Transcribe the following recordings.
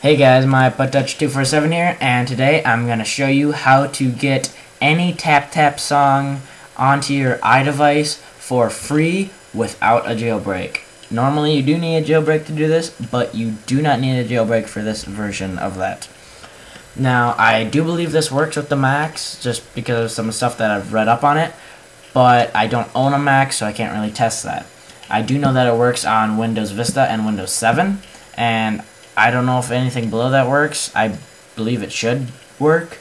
Hey guys, my ButtTouch247 here, and today I'm going to show you how to get any TapTap song onto your iDevice for free without a jailbreak. Normally you do need a jailbreak to do this, but you do not need a jailbreak for this version of that. Now, I do believe this works with the Macs, just because of some stuff that I've read up on it, but I don't own a Mac, so I can't really test that. I do know that it works on Windows Vista and Windows 7, and I don't know if anything below that works. I believe it should work.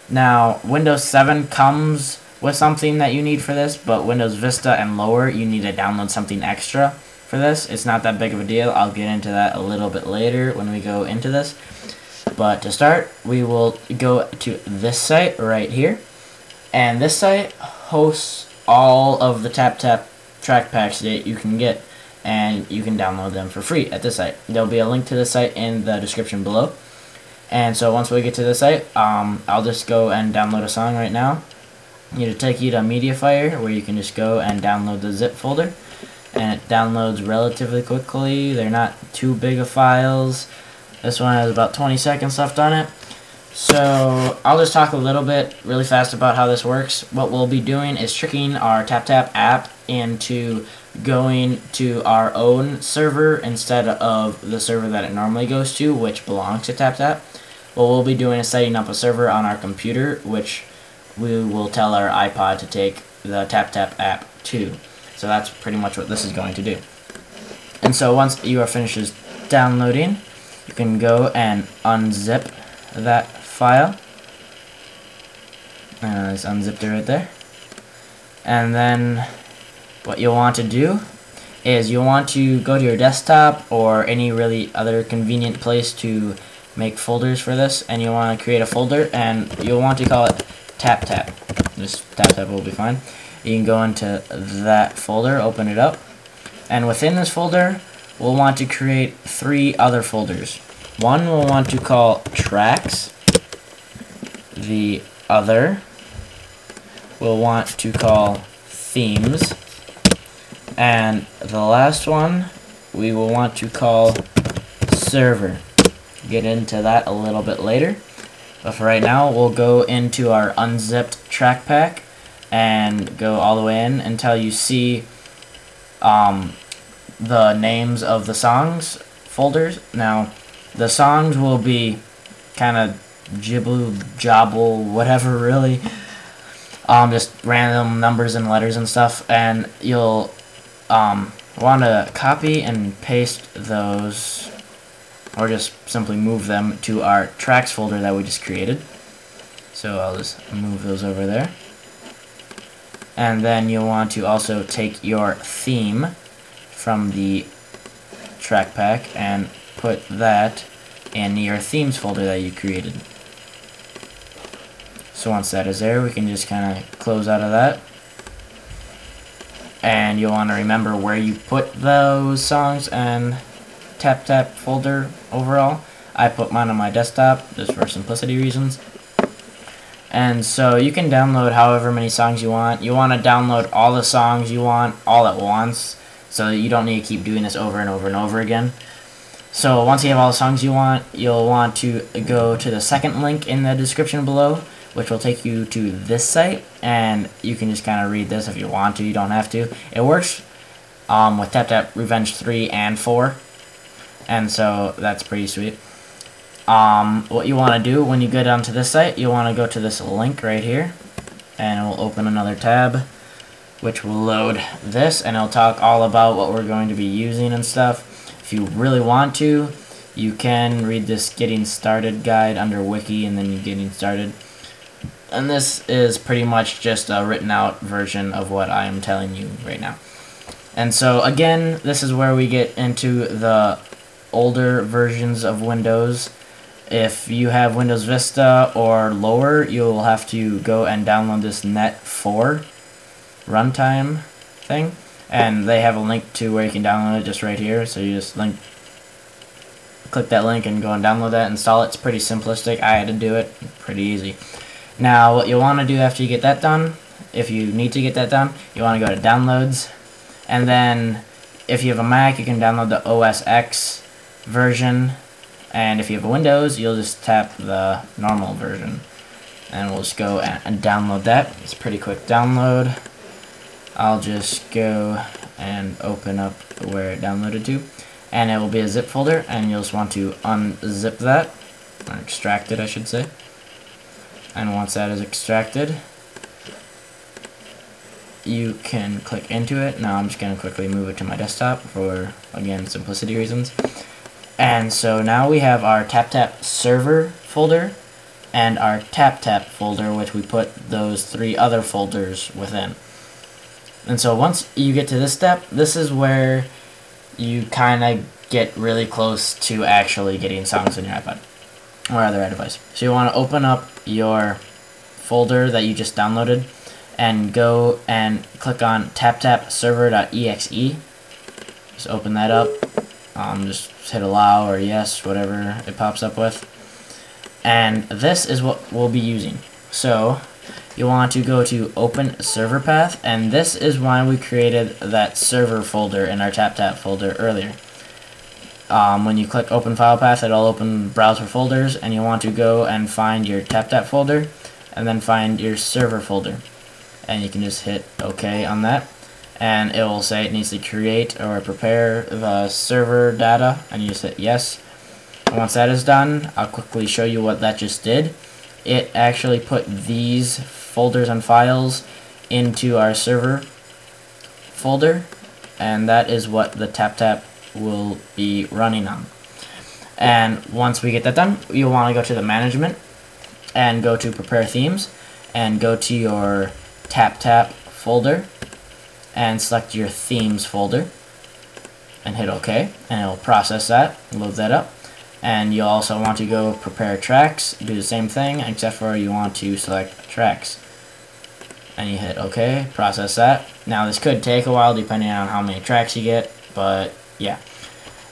Now, Windows 7 comes with something that you need for this, but Windows Vista and lower, you need to download something extra for this. It's not that big of a deal. I'll get into that a little bit later when we go into this. But to start, we will go to this site right here. And this site hosts all of the TapTap track packs that you can get, and you can download them for free at this site. There'll be a link to the site in the description below. And so once we get to the site, I'll just go and download a song right now. It'll take you to MediaFire, where you can just go and download the zip folder. And it downloads relatively quickly. They're not too big of files. This one has about 20 seconds left on it. So I'll just talk a little bit really fast about how this works. What we'll be doing is tricking our TapTap app into going to our own server instead of the server that it normally goes to, which belongs to TapTap. What we'll be doing is setting up a server on our computer, which we will tell our iPod to take the TapTap app to. So that's pretty much what this is going to do. And so once you are finished downloading, you can go and unzip that file. And I just unzipped it right there. And then what you'll want to do is you'll want to go to your desktop or any really other convenient place to make folders for this, and you'll want to create a folder, and you'll want to call it TapTap. Just TapTap will be fine. You can go into that folder, open it up, and within this folder we'll want to create 3 other folders. One we'll want to call Tracks. The other we'll want to call Themes. And the last one we will want to call Server. Get into that a little bit later. But for right now, we'll go into our unzipped track pack and go all the way in until you see the names of the songs folders. Now, the songs will be kind of jibble, whatever really. Just random numbers and letters and stuff, and you'll want to copy and paste those, or just simply move them to our tracks folder that we just created. So I'll just move those over there. And then you'll want to also take your theme from the track pack and put that in your themes folder that you created. So once that is there, we can just kind of close out of that. And you'll want to remember where you put those songs and TapTap folder overall. I put mine on my desktop just for simplicity reasons. And so you can download however many songs you want. You want to download all the songs you want all at once, so that you don't need to keep doing this over and over and over again. So once you have all the songs you want, you'll want to go to the second link in the description below, which will take you to this site, and you can just kind of read this if you want to. You don't have to. It works with TapTap Revenge 3 and 4, and so that's pretty sweet. What you want to do when you go down to this site, you want to go to this link right here, and it will open another tab, which will load this, and it'll talk all about what we're going to be using and stuff. If you really want to, you can read this Getting Started guide under Wiki, and then you Getting Started. And this is pretty much just a written out version of what I am telling you right now. And so again, this is where we get into the older versions of Windows. If you have Windows Vista or lower, you'll have to go and download this Net 4 runtime thing. And they have a link to where you can download it just right here. So you just click that link and go and download that, install it. It's pretty simplistic. I had to do it. Pretty easy. Now, what you'll want to do after you get that done, if you need to get that done, you want to go to Downloads, and then if you have a Mac, you can download the OS X version And if you have a Windows, you'll just tap the normal version. And we'll just go and download that. It's a pretty quick download. I'll just go and open up where it downloaded to. And it will be a zip folder, and you'll just want to unzip that, or extract it, I should say. And once that is extracted, you can click into it. Now I'm just going to quickly move it to my desktop for, again, simplicity reasons. And so now we have our TapTap server folder and our TapTap folder, which we put those 3 other folders within. And so once you get to this step, this is where you kind of get really close to actually getting songs on your iPod or other device. So you want to open up your folder that you just downloaded and go and click on taptapserver.exe. Just open that up. Just hit allow or yes, whatever it pops up with. And this is what we'll be using. So you want to go to open server path, and this is why we created that server folder in our TapTap folder earlier. When you click open file path, it'll open browser folders, and you want to go and find your TapTap folder and then find your server folder, and you can just hit OK on that, and it will say it needs to create or prepare the server data, and you just hit yes. And once that is done, I'll quickly show you what that just did. It actually put these folders and files into our server folder, and that is what the TapTap will be running on. And once we get that done, you'll want to go to the management and go to prepare themes and go to your TapTap folder and select your themes folder and hit OK, and it will process that, load that up. And you'll also want to go prepare tracks, do the same thing, except for you want to select tracks. And you hit OK, process that. Now this could take a while depending on how many tracks you get, but yeah.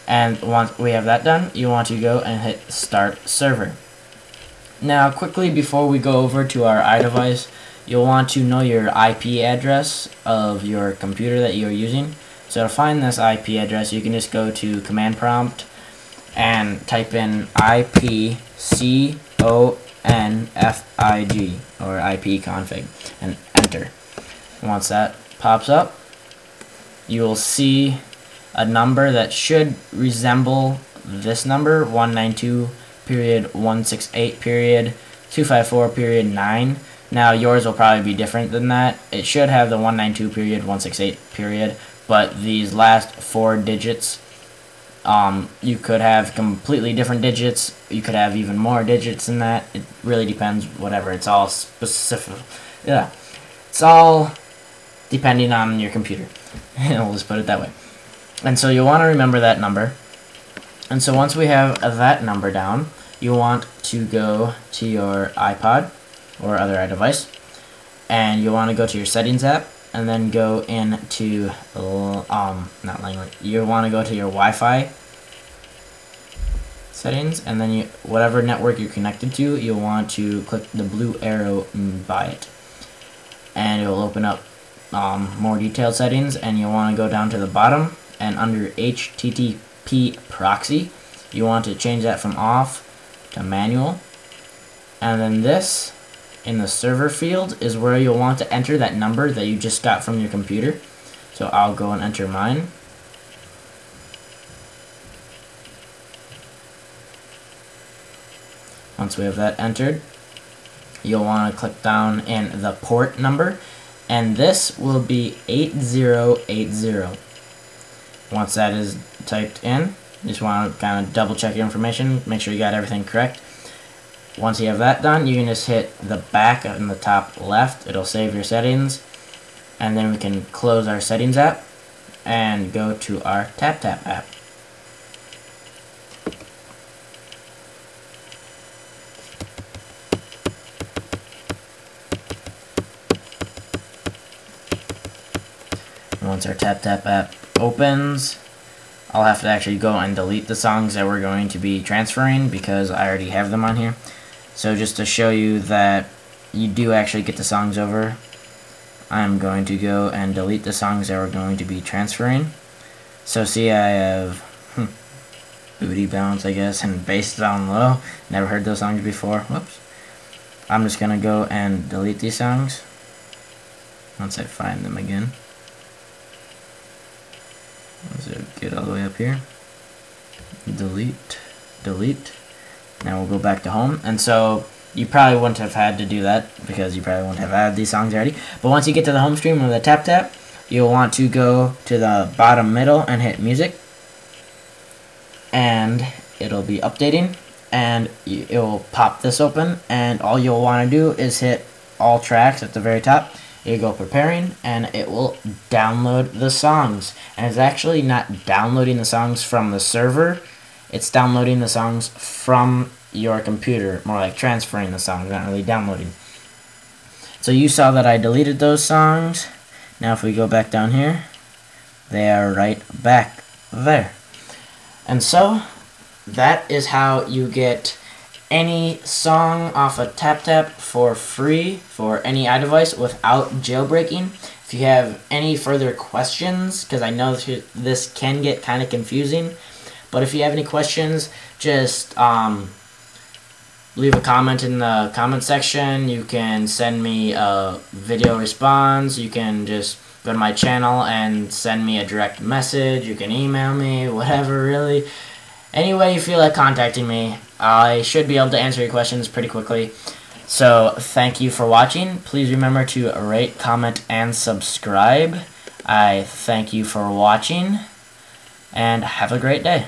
And once we have that done, you want to go and hit start server. Now quickly before we go over to our iDevice, you'll want to know your IP address of your computer that you're using. So to find this IP address, you can just go to command prompt and type in ipconfig or ipconfig and enter. Once that pops up, you will see a number that should resemble this number, 192.168.254.9. Now yours will probably be different than that. It should have the 192.168, but these last 4 digits, you could have completely different digits. You could have even more digits than that. It really depends, whatever. It's all specific. Yeah, it's all depending on your computer. We'll just put it that way. And so you'll want to remember that number. And so once we have that number down, you want to go to your iPod or other iDevice, and you want to go to your settings app, and then go into not language. You want to go to your Wi-Fi settings, and then whatever network you're connected to, you'll want to click the blue arrow by it, and it will open up more detailed settings. And you'll want to go down to the bottom, and under HTTP proxy, you want to change that from off to manual, and then this in the server field is where you'll want to enter that number that you just got from your computer. So I'll go and enter mine. Once we have that entered, you'll want to click down in the port number, and this will be 8080. Once that is typed in, you just want to kind of double check your information, make sure you got everything correct. Once you have that done, you can just hit the back in the top left. It'll save your settings, and then we can close our settings app and go to our TapTap app. Once our TapTap app opens, I'll have to actually go and delete the songs that we're going to be transferring because I already have them on here. So just to show you that you do actually get the songs over, I'm going to go and delete the songs that we're going to be transferring. So see, I have booty bounce, I guess, and bass down low. Never heard those songs before. Whoops. I'm just gonna go and delete these songs once I find them again. So get all the way up here. Delete, delete. Now we'll go back to home. And so you probably wouldn't have had to do that because you probably wouldn't have added these songs already. But once you get to the home screen with the TapTap, you'll want to go to the bottom middle and hit music. And it'll be updating. And it will pop this open. And all you'll want to do is hit all tracks at the very top. You go preparing, and it will download the songs. And it's actually not downloading the songs from the server. It's downloading the songs from your computer. More like transferring the songs, not really downloading. So you saw that I deleted those songs. Now if we go back down here, they are right back there. And so that is how you get any song off of TapTap for free for any iDevice without jailbreaking. If you have any further questions, because I know this can get kind of confusing, but if you have any questions, just leave a comment in the comment section. You can send me a video response. You can just go to my channel and send me a direct message. You can email me, whatever, really. Any way you feel like contacting me, I should be able to answer your questions pretty quickly. So, thank you for watching. Please remember to rate, comment, and subscribe. I thank you for watching, and have a great day.